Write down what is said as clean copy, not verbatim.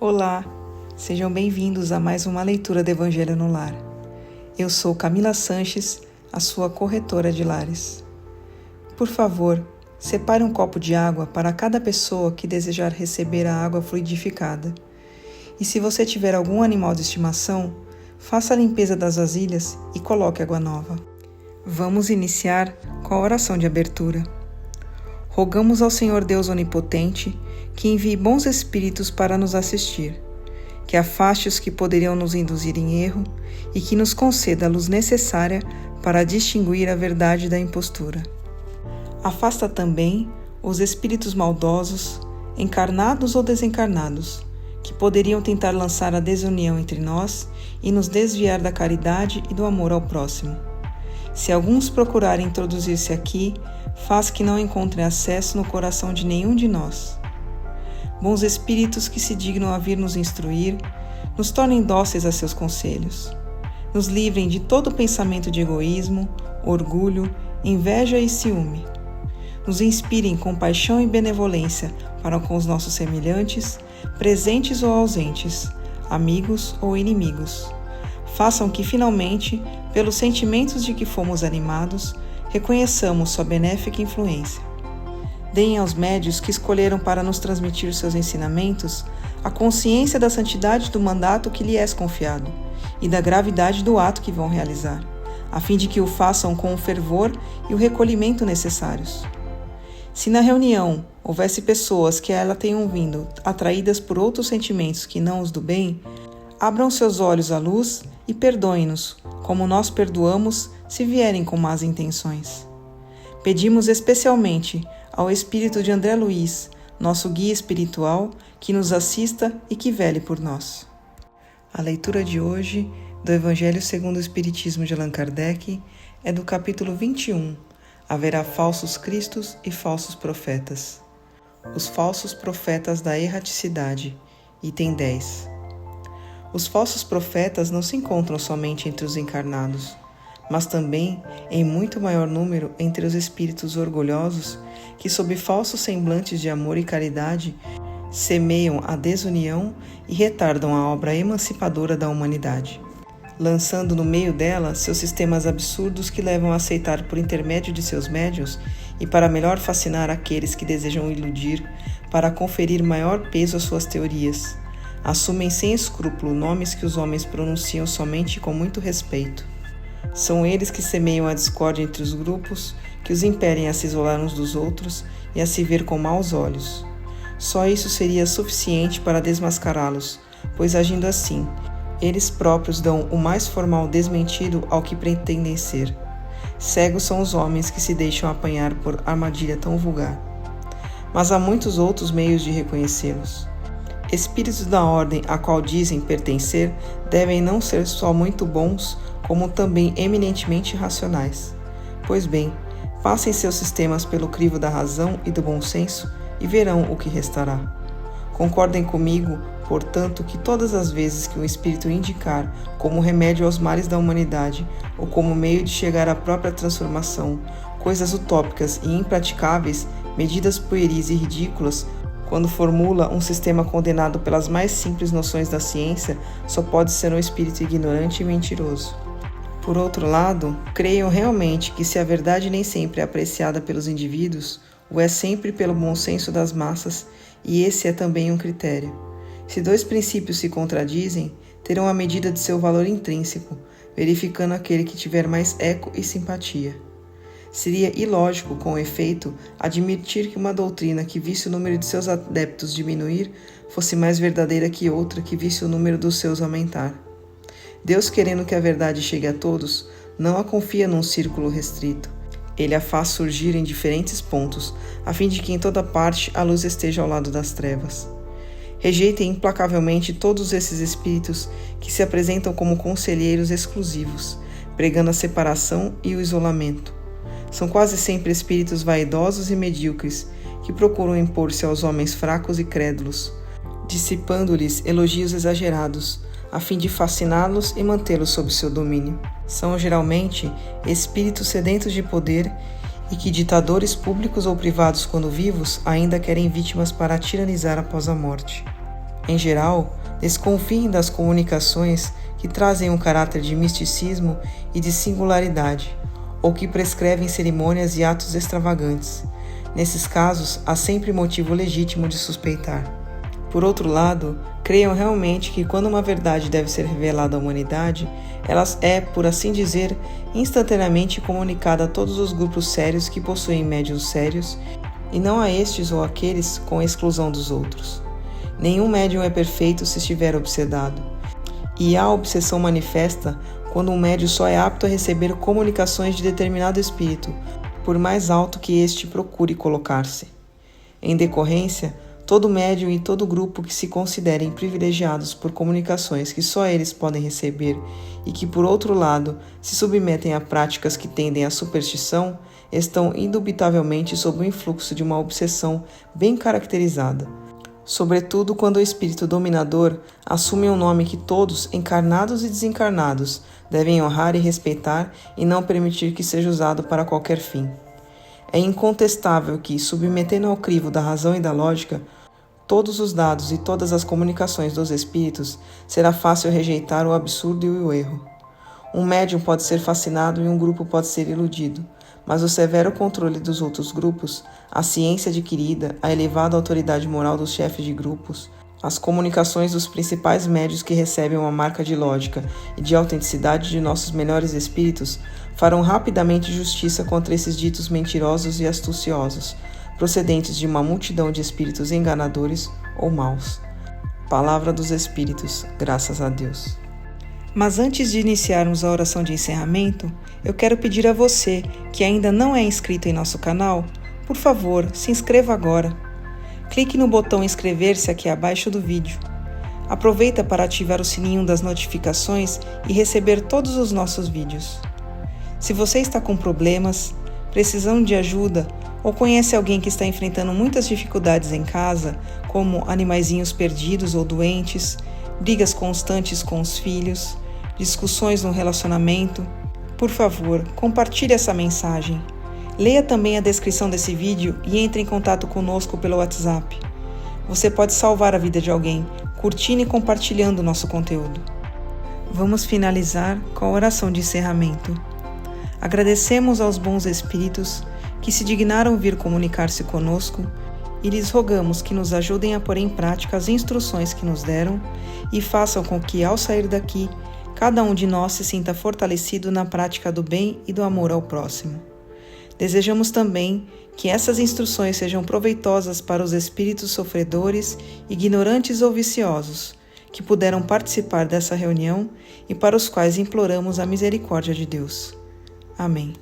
Olá, sejam bem-vindos a mais uma leitura do Evangelho no Lar. Eu sou Camila Sanches, a sua corretora de lares. Por favor, separe um copo de água para cada pessoa que desejar receber a água fluidificada. E se você tiver algum animal de estimação, faça a limpeza das vasilhas e coloque água nova. Vamos iniciar com a oração de abertura. Rogamos ao Senhor Deus Onipotente que envie bons espíritos para nos assistir, que afaste os que poderiam nos induzir em erro e que nos conceda a luz necessária para distinguir a verdade da impostura. Afasta também os espíritos maldosos, encarnados ou desencarnados, que poderiam tentar lançar a desunião entre nós e nos desviar da caridade e do amor ao próximo. Se alguns procurarem introduzir-se aqui, faz que não encontrem acesso no coração de nenhum de nós. Bons espíritos que se dignam a vir nos instruir, nos tornem dóceis a seus conselhos. Nos livrem de todo pensamento de egoísmo, orgulho, inveja e ciúme. Nos inspirem compaixão e benevolência para com os nossos semelhantes, presentes ou ausentes, amigos ou inimigos. Façam que, finalmente, pelos sentimentos de que fomos animados, reconheçamos sua benéfica influência. Deem aos médios que escolheram para nos transmitir seus ensinamentos a consciência da santidade do mandato que lhe é confiado e da gravidade do ato que vão realizar, a fim de que o façam com o fervor e o recolhimento necessários. Se na reunião houvesse pessoas que a ela tenham vindo atraídas por outros sentimentos que não os do bem, abram seus olhos à luz e perdoem-nos, como nós perdoamos se vierem com más intenções. Pedimos especialmente ao espírito de André Luiz, nosso guia espiritual, que nos assista e que vele por nós. A leitura de hoje do Evangelho segundo o Espiritismo de Allan Kardec é do capítulo 21. Haverá falsos cristos e falsos profetas. Os falsos profetas da erraticidade, item 10. Os falsos profetas não se encontram somente entre os encarnados, mas também em muito maior número entre os espíritos orgulhosos que, sob falsos semblantes de amor e caridade, semeiam a desunião e retardam a obra emancipadora da humanidade, lançando no meio dela seus sistemas absurdos que levam a aceitar por intermédio de seus médiuns e para melhor fascinar aqueles que desejam iludir, para conferir maior peso às suas teorias. Assumem sem escrúpulo nomes que os homens pronunciam somente com muito respeito. São eles que semeiam a discórdia entre os grupos, que os impelem a se isolar uns dos outros e a se ver com maus olhos. Só isso seria suficiente para desmascará-los, pois agindo assim, eles próprios dão o mais formal desmentido ao que pretendem ser. Cegos são os homens que se deixam apanhar por armadilha tão vulgar. Mas há muitos outros meios de reconhecê-los. Espíritos da ordem a qual dizem pertencer devem não ser só muito bons, como também eminentemente racionais. Pois bem, passem seus sistemas pelo crivo da razão e do bom senso e verão o que restará. Concordem comigo, portanto, que todas as vezes que um espírito indicar como remédio aos males da humanidade ou como meio de chegar à própria transformação, coisas utópicas e impraticáveis, medidas pueris e ridículas, quando formula um sistema condenado pelas mais simples noções da ciência, só pode ser um espírito ignorante e mentiroso. Por outro lado, creiam realmente que se a verdade nem sempre é apreciada pelos indivíduos, o é sempre pelo bom senso das massas, e esse é também um critério. Se dois princípios se contradizem, terão a medida de seu valor intrínseco, verificando aquele que tiver mais eco e simpatia. Seria ilógico, com efeito, admitir que uma doutrina que visse o número de seus adeptos diminuir fosse mais verdadeira que outra que visse o número dos seus aumentar. Deus, querendo que a verdade chegue a todos, não a confia num círculo restrito. Ele a faz surgir em diferentes pontos, a fim de que em toda parte a luz esteja ao lado das trevas. Rejeitem implacavelmente todos esses espíritos que se apresentam como conselheiros exclusivos, pregando a separação e o isolamento. São quase sempre espíritos vaidosos e medíocres, que procuram impor-se aos homens fracos e crédulos, dissipando-lhes elogios exagerados, a fim de fasciná-los e mantê-los sob seu domínio. São geralmente espíritos sedentos de poder e que ditadores públicos ou privados, quando vivos, ainda querem vítimas para tiranizar após a morte. Em geral, desconfiem das comunicações que trazem um caráter de misticismo e de singularidade, ou que prescrevem cerimônias e atos extravagantes. Nesses casos, há sempre motivo legítimo de suspeitar. Por outro lado, creiam realmente que quando uma verdade deve ser revelada à humanidade, ela é, por assim dizer, instantaneamente comunicada a todos os grupos sérios que possuem médiuns sérios, e não a estes ou aqueles com exclusão dos outros. Nenhum médium é perfeito se estiver obsedado, e há obsessão manifesta quando um médium só é apto a receber comunicações de determinado espírito, por mais alto que este procure colocar-se. Em decorrência, todo médium e todo grupo que se considerem privilegiados por comunicações que só eles podem receber e que, por outro lado, se submetem a práticas que tendem à superstição, estão indubitavelmente sob o influxo de uma obsessão bem caracterizada, sobretudo quando o espírito dominador assume um nome que todos, encarnados e desencarnados, devem honrar e respeitar e não permitir que seja usado para qualquer fim. É incontestável que, submetendo ao crivo da razão e da lógica todos os dados e todas as comunicações dos espíritos, será fácil rejeitar o absurdo e o erro. Um médium pode ser fascinado e um grupo pode ser iludido, mas o severo controle dos outros grupos, a ciência adquirida, a elevada autoridade moral dos chefes de grupos, as comunicações dos principais médiuns que recebem uma marca de lógica e de autenticidade de nossos melhores espíritos, farão rapidamente justiça contra esses ditos mentirosos e astuciosos, procedentes de uma multidão de espíritos enganadores ou maus. Palavra dos Espíritos, graças a Deus. Mas antes de iniciarmos a oração de encerramento, eu quero pedir a você, que ainda não é inscrito em nosso canal, por favor, se inscreva agora. Clique no botão inscrever-se aqui abaixo do vídeo. Aproveita para ativar o sininho das notificações e receber todos os nossos vídeos. Se você está com problemas, precisando de ajuda ou conhece alguém que está enfrentando muitas dificuldades em casa, como animaizinhos perdidos ou doentes, brigas constantes com os filhos, discussões no relacionamento, por favor, compartilhe essa mensagem. Leia também a descrição desse vídeo e entre em contato conosco pelo WhatsApp. Você pode salvar a vida de alguém, curtindo e compartilhando o nosso conteúdo. Vamos finalizar com a oração de encerramento. Agradecemos aos bons espíritos que se dignaram vir comunicar-se conosco e lhes rogamos que nos ajudem a pôr em prática as instruções que nos deram e façam com que, ao sair daqui, cada um de nós se sinta fortalecido na prática do bem e do amor ao próximo. Desejamos também que essas instruções sejam proveitosas para os espíritos sofredores, ignorantes ou viciosos, que puderam participar dessa reunião e para os quais imploramos a misericórdia de Deus. Amém.